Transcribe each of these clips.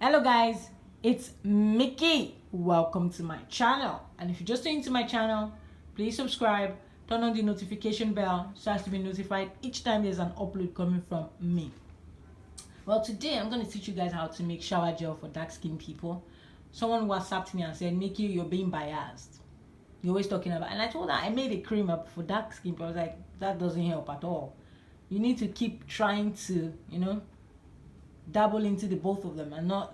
Hello guys, it's Mickey. Welcome to my channel. And if you're just into my channel, please subscribe, turn on the notification bell so as to be notified each time there's an upload coming from me. Well, today I'm going to teach you guys how to make shower gel for dark skinned people. Someone WhatsApped me and said, Mickey, you're being biased. You're always talking about, and I told her I made a cream up for dark skin people. I was like, that doesn't help at all. You need to keep trying to, dabble into the both of them and not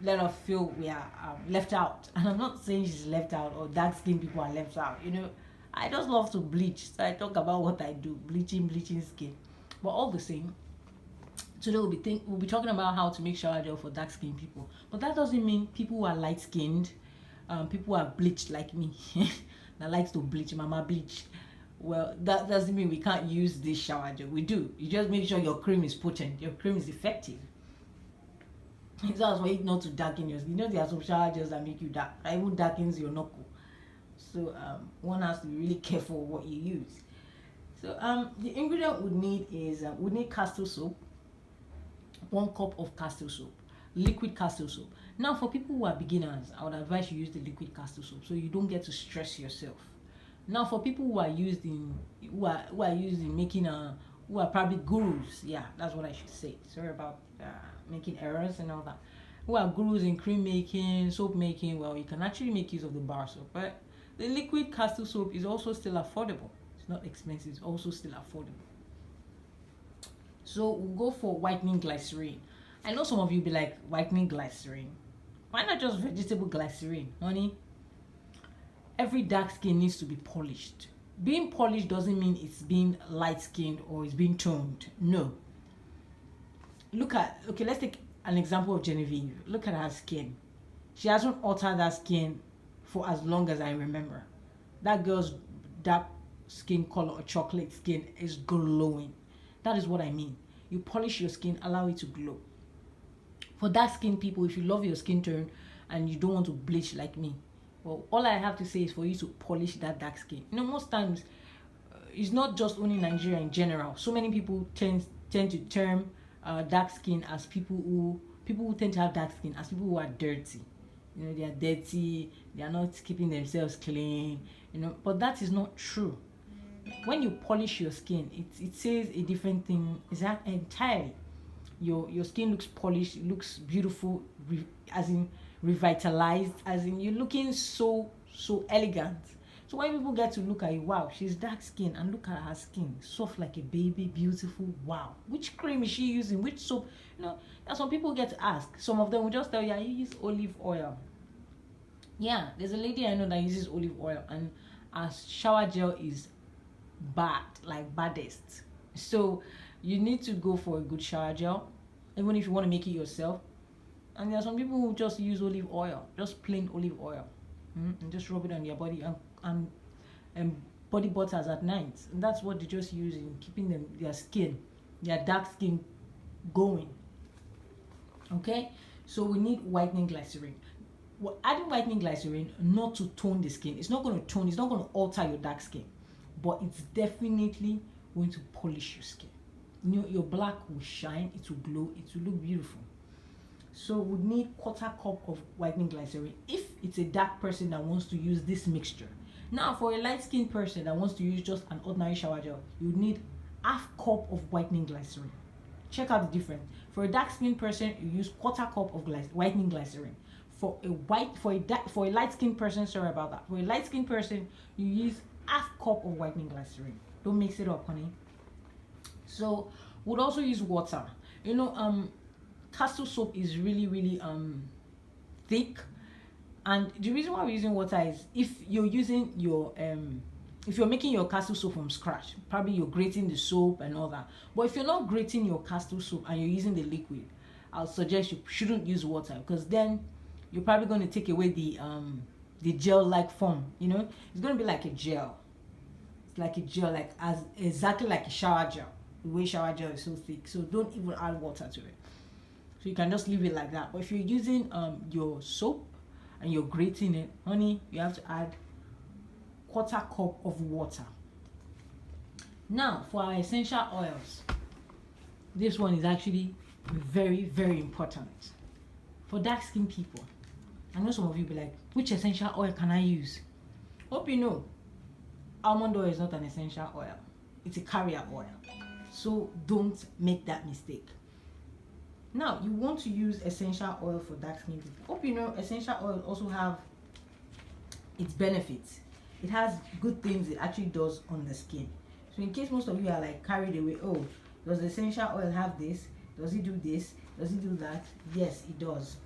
let us feel we are left out. And I'm not saying she's left out or dark skinned people are left out. I just love to bleach, so I talk about what I do, bleaching skin. But all the same, today we'll be talking about how to make shower gel for dark skinned people. But that doesn't mean people who are light skinned, people who are bleached like me, that likes to bleach, mama bleach. Well, that doesn't mean we can't use this shower gel. We do. You just make sure your cream is potent, your cream is effective. It's also for it not to darken your skin. There are some shower gels that make you dark. It even darkens your knuckle. So one has to be really careful what you use. So the ingredient we need is we need castile soap, 1 cup of castile soap, liquid castile soap. Now for people who are beginners, I would advise you use the liquid castile soap so you don't get to stress yourself. Now for people who are who are probably gurus, yeah, that's what I should say. Sorry about making errors and all that. Who are gurus in cream making, soap making, well, you can actually make use of the bar soap, but the liquid castile soap is also still affordable. It's not expensive, it's also still affordable. So we'll go for whitening glycerine. I know some of you be like, whitening glycerine, why not just vegetable glycerine, honey? Every dark skin needs to be polished. Being polished doesn't mean it's being light skinned or it's being toned. No. Let's take an example of Genevieve. Look at her skin. She hasn't altered that skin for as long as I remember. That girl's dark skin color or chocolate skin is glowing. That is what I mean. You polish your skin, allow it to glow. For dark skin people, if you love your skin tone and you don't want to bleach like me, well, all I have to say is for you to polish that dark skin. Most times, it's not just only Nigeria in general. So many people tend to term dark skin as people who tend to have dark skin as people who are dirty. They are dirty. They are not keeping themselves clean. But that is not true. When you polish your skin, it says a different thing. Is that entirely? Your skin looks polished. It looks beautiful, as in revitalized, as in you're looking so elegant. So when people get to look at you, wow, she's dark skin, and look at her skin, soft like a baby, beautiful. Wow, which cream is she using? Which soap? That's what people get to ask. Some of them will just tell you, I use olive oil. Yeah, there's a lady I know that uses olive oil, and her shower gel is bad, like baddest. So you need to go for a good shower gel, even if you want to make it yourself. And there are some people who just use olive oil, just plain olive oil, and just rub it on their body and body butters at night. And that's what they just use in keeping their dark skin going. Okay, so we need whitening glycerine. We're adding whitening glycerine not to tone the skin. It's not going to tone, it's not going to alter your dark skin, but it's definitely going to polish your skin. Your black will shine, it will glow, it will look beautiful. So we need 1/4 cup of whitening glycerine if it's a dark person that wants to use this mixture. Now for a light skinned person that wants to use just an ordinary shower gel, you need 1/2 cup of whitening glycerine. Check out the difference. For a dark skinned person, you use 1/4 cup of whitening glycerine. For a light skinned person, sorry about that. For a light skinned person, you use 1/2 cup of whitening glycerine. Don't mix it up, honey. So we'll also use water. Castile soap is really thick, and the reason why we're using water is if you're using if you're making your castile soap from scratch, probably you're grating the soap and all that. But if you're not grating your castile soap and you're using the liquid, I'll suggest you shouldn't use water, because then you're probably going to take away the gel-like form. It's going to be like a gel. It's like a gel, exactly like a shower gel. The way shower gel is so thick, so don't even add water to it. So you can just leave it like that. But if you're using your soap and you're grating it, honey, you have to add 1/4 cup of water. Now for our essential oils, this one is actually very important. For dark skin people, I know some of you be like, which essential oil can I use? Hope you know, almond oil is not an essential oil. It's a carrier oil. So don't make that mistake. Now, you want to use essential oil for dark skin people. Hope you know essential oil also have its benefits. It has good things it actually does on the skin. So in case most of you are like carried away, oh, does the essential oil have this? Does it do this? Does it do that? Yes, it does.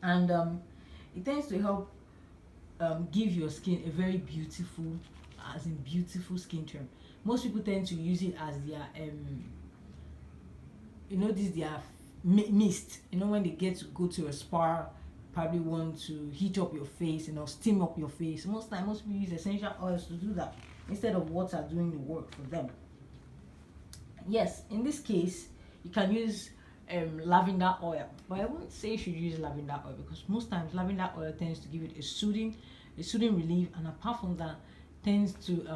And it tends to help give your skin a very beautiful, as in beautiful skin tone. Most people tend to use it as their their mist. When they get to go to a spa, probably want to heat up your face, steam up your face. Most people use essential oils to do that instead of water doing the work for them. Yes, in this case, you can use lavender oil, but I wouldn't say you should use lavender oil because most times lavender oil tends to give it a soothing relief, and apart from that, tends to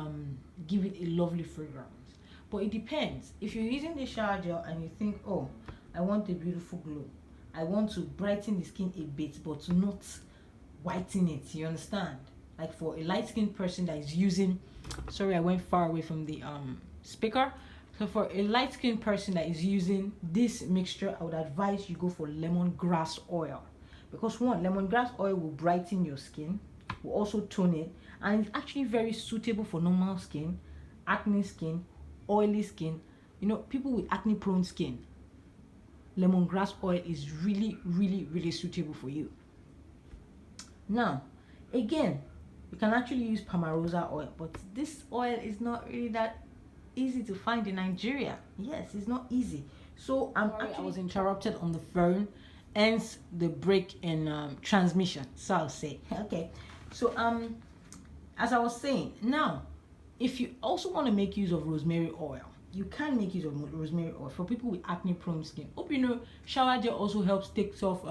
give it a lovely fragrance. But it depends. If you're using the shower gel and you think, oh, I want a beautiful glow, I want to brighten the skin a bit, but not whiten it. You understand? Like for a light-skinned person that is using, sorry, I went far away from the speaker. So for a light-skinned person that is using this mixture, I would advise you go for lemongrass oil, because one, lemongrass oil will brighten your skin, will also tone it, and it's actually very suitable for normal skin, acne skin, oily skin, people with acne prone skin. Lemongrass oil is really, really, really suitable for you. Now, again, you can actually use Palmarosa oil, but this oil is not really that easy to find in Nigeria. Yes, it's not easy. So I was interrupted on the phone, hence the break in transmission. So I'll say, okay. So as I was saying, now, if you also want to make use of rosemary oil, you can make use of rosemary oil for people with acne prone skin. Hope you know shower gel also helps takes off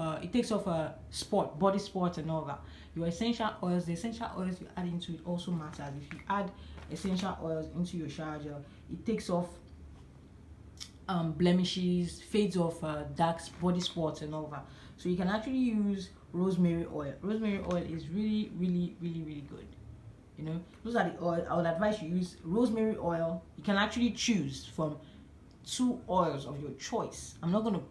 body spots and all that. Your essential oils, the essential oils you add into it also matters. If you add essential oils into your shower gel, it takes off blemishes, fades off dark body spots and all that. So you can actually use rosemary oil. Rosemary oil is really, really, really, really good. Those are the oil. I would advise you use rosemary oil. You can actually choose from 2 oils of your choice. I'm not going to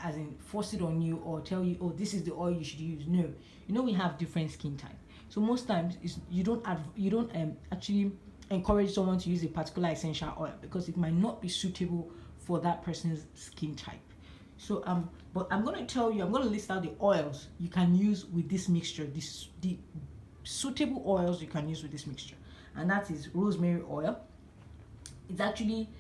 as in force it on you or tell you, oh, this is the oil you should use. No, we have different skin type. So most times you don't actually encourage someone to use a particular essential oil because it might not be suitable for that person's skin type. So but I'm going to list out the oils you can use with this mixture, the suitable oils you can use with this mixture, and that is rosemary oil. It's actually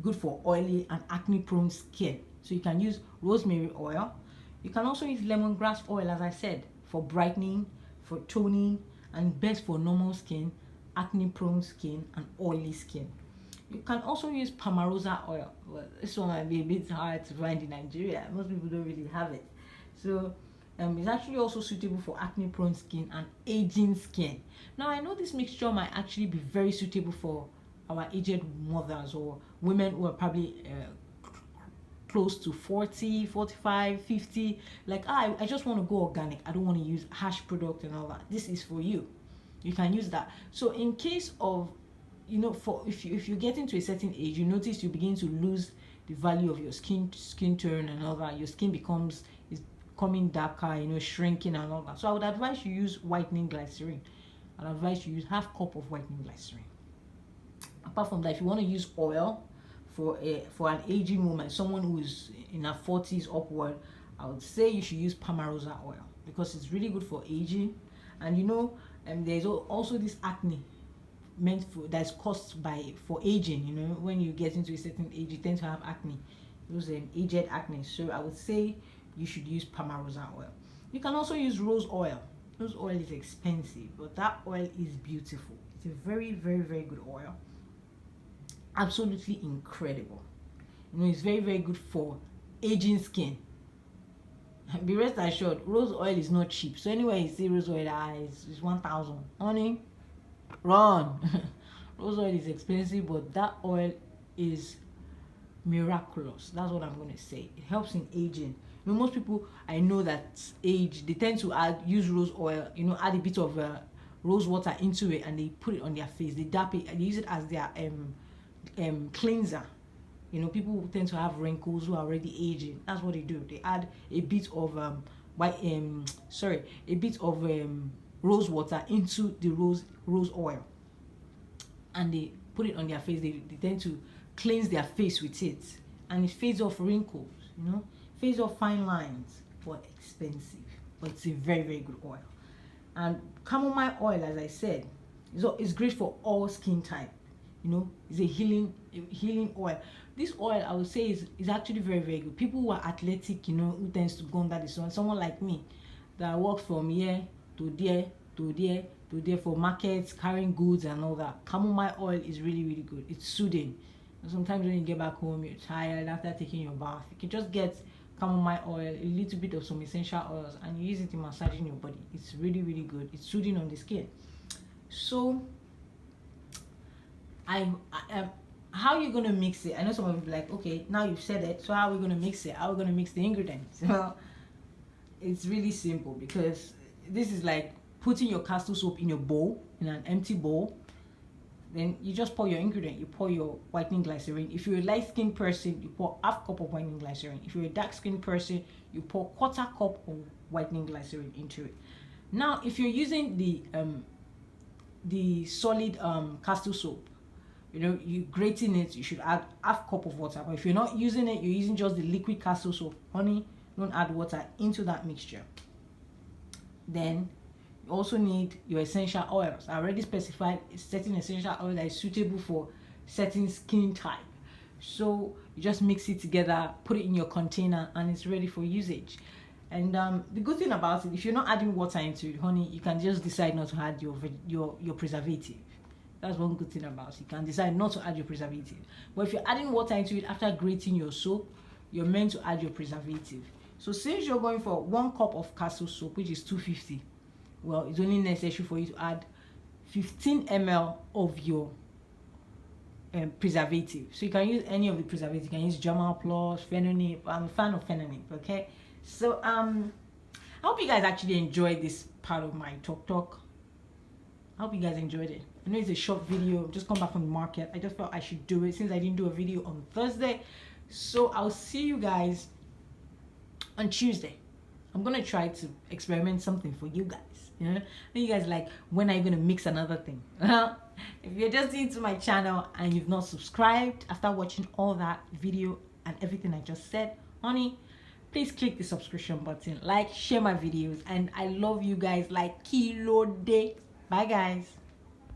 good for oily and acne prone skin, so you can use rosemary oil. You can also use lemongrass oil, as I said, for brightening, for toning, and best for normal skin, acne prone skin, and oily skin. You can also use Palmarosa oil. Well, this one might be a bit hard to find in Nigeria. Most people don't really have it. So it's actually also suitable for acne prone skin and aging skin. Now, I know this mixture might actually be very suitable for our aged mothers or women who are probably close to 40, 45, 50. Like, I just want to go organic. I don't want to use harsh product and all that. This is for you. You can use that. So in case of, if you get into a certain age, you notice you begin to lose the value of your skin tone and all that. Your skin is becoming darker, shrinking and all that. So I would advise you use whitening glycerine. I'd advise you use half cup of whitening glycerine. Apart from that, if you want to use oil for an aging woman, someone who is in her 40s upward, I would say you should use Palmarosa oil because it's really good for aging. And there's also this acne that's caused for aging. When you get into a certain age, you tend to have acne, those aged acne. So I would say you should use Palmarosa oil. You can also use rose oil. Rose oil is expensive, but that oil is beautiful. It's a very, very, very good oil. Absolutely incredible. It's very, very good for aging skin. Be rest assured, rose oil is not cheap. So anywhere you see rose oil, it's 1,000. Honey, run. Rose oil is expensive, but that oil is miraculous. That's what I'm going to say. It helps in aging. You know, most people I know that age, they tend to use rose oil, you know, add a bit of rose water into it, and they put it on their face. They dap it and they use it as their cleanser. You know, people who tend to have wrinkles, who are already aging, that's what they do. They add a bit of a bit of rose water into the rose oil, and they put it on their face. They tend to cleanse their face with it, and it fades off wrinkles, you know, fades off fine lines. But expensive, but it's a very, very good oil. And chamomile oil, as I said, is great for all skin type. You know, it's a healing oil. This oil, I would say, is actually very, very good. People who are athletic, you know, who tends to go under the sun, someone like me that works from here to there to there to there for markets, carrying goods and all that. Chamomile oil is really, really good. It's soothing. And sometimes when you get back home, you're tired after taking your bath, you can just get chamomile oil, a little bit of some essential oils, and you use it in massaging your body. It's really, really good. It's soothing on the skin. So how are you going to mix it? I know some of you be like, okay, now you've said it, so how are we going to mix it? How are we going to mix the ingredients? Well, it's really simple, because this is like putting your castle soap in your bowl, in an empty bowl. Then you just pour your ingredient. You pour your whitening glycerine. If you're a light-skinned person, you pour half cup of whitening glycerine. If you're a dark-skinned person, you pour quarter cup of whitening glycerine into it. Now, if you're using the solid castle soap, you know, you grating it, you should add half cup of water. But if you're not using it, you're using just the liquid castle soap, honey, don't add water into that mixture. Then you also need your essential oils. I already specified a certain essential oil that is suitable for certain skin type. So you just mix it together, put it in your container, and it's ready for usage. And the good thing about it, if you're not adding water into it, honey, you can just decide not to add your preservative. That's one good thing about it. You can decide not to add your preservative. But if you're adding water into it after grating your soap, you're meant to add your preservative. So since you're going for 1 cup of castle soap, which is 250, well, it's only necessary for you to add 15 ml of your preservative. So you can use any of the preservatives. You can use German Plus, Phenonip. I'm a fan of Phenonip, okay? So I hope you guys actually enjoyed this part of my talk. I hope you guys enjoyed it. I know it's a short video. Just come back from the market. I just felt I should do it since I didn't do a video on Thursday. So I'll see you guys on Tuesday. I'm gonna try to experiment something for you guys. You know, you guys like, when are you gonna mix another thing? If you're just into my channel and you've not subscribed after watching all that video and everything I just said, honey, please click the subscription button, like, share my videos, and I love you guys like kilo day. Bye guys.